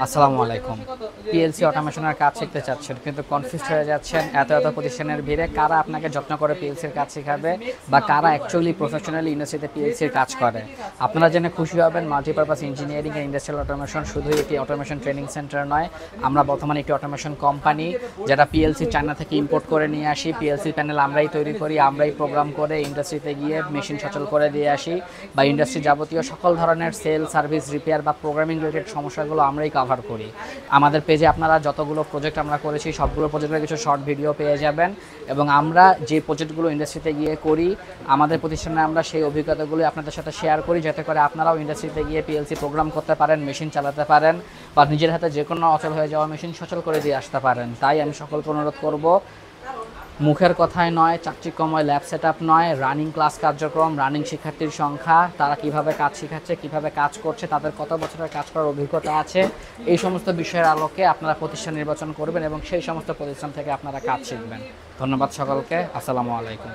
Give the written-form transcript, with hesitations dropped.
আসসালামু আলাইকুম। পিএলসি অটোমেশনের কাজ শিখতে চাচ্ছেন কিন্তু কনফিউজ হয়ে যাচ্ছেন এত প্রতিষ্ঠানের ভিড়ে, কারা আপনাকে যত্ন করে পিএলসির কাজ শেখাবে বা কারা অ্যাকচুয়ালি প্রফেশনালি ইন্ডাস্ট্রিতে পিএলসির কাজ করে। আপনারা জেনে খুশি হবেন, multipurpose engineering and industrial automation শুধুই একটি অটোমেশন ট্রেনিং সেন্টার নয়, আমরা বর্তমানে একটি অটোমেশন কোম্পানি যেটা পিএলসি চায়না থেকে ইম্পোর্ট করে নিয়ে আসি। পিএলসি প্যানেল আমরাই তৈরি করি, আমরাই প্রোগ্রাম করে ইন্ডাস্ট্রিতে গিয়ে মেশিন সচল করে দিয়ে আসি, বা ইন্ডাস্ট্রি যাবতীয় সকল ধরনের সেল সার্ভিস রিপেয়ার বা প্রোগ্রামিং রিলেটেড সমস্যাগুলো আমরাই কভার করি। আমাদের পেজে আপনারা যতগুলো প্রজেক্ট আমরা করেছি সবগুলো প্রজেক্টের কিছু শর্ট ভিডিও পেয়ে যাবেন, এবং আমরা যে প্রজেক্টগুলো ইন্ডাস্ট্রিতে গিয়ে করি আমাদের প্রতিষ্ঠানে আমরা সেই অভিজ্ঞতাগুলো আপনাদের সাথে শেয়ার করি, যাতে করে আপনারাও ইন্ডাস্ট্রিতে গিয়ে পিএলসি প্রোগ্রাম করতে পারেন, মেশিন চালাতে পারেন, বা নিজের হাতে যে কোনো অচল হয়ে যাওয়া মেশিন সচল করে দিয়ে আসতে পারেন। তাই আমি সকলকে অনুরোধ করব, মুখের কথায় নয়, চাকচিক্যময় ল্যাব সেট আপ নয়, রানিং ক্লাস কার্যক্রম, রানিং শিক্ষার্থীর সংখ্যা, তারা কিভাবে কাজ শেখাচ্ছে, কিভাবে কাজ করছে, তাদের কত বছরের কাজ করার অভিজ্ঞতা আছে, এই সমস্ত বিষয়ের আলোকে আপনারা প্রতিষ্ঠান নির্বাচন করবেন এবং সেই সমস্ত প্রতিষ্ঠান থেকে আপনারা কাজ শিখবেন। ধন্যবাদ সকলকে। আসসালামু আলাইকুম।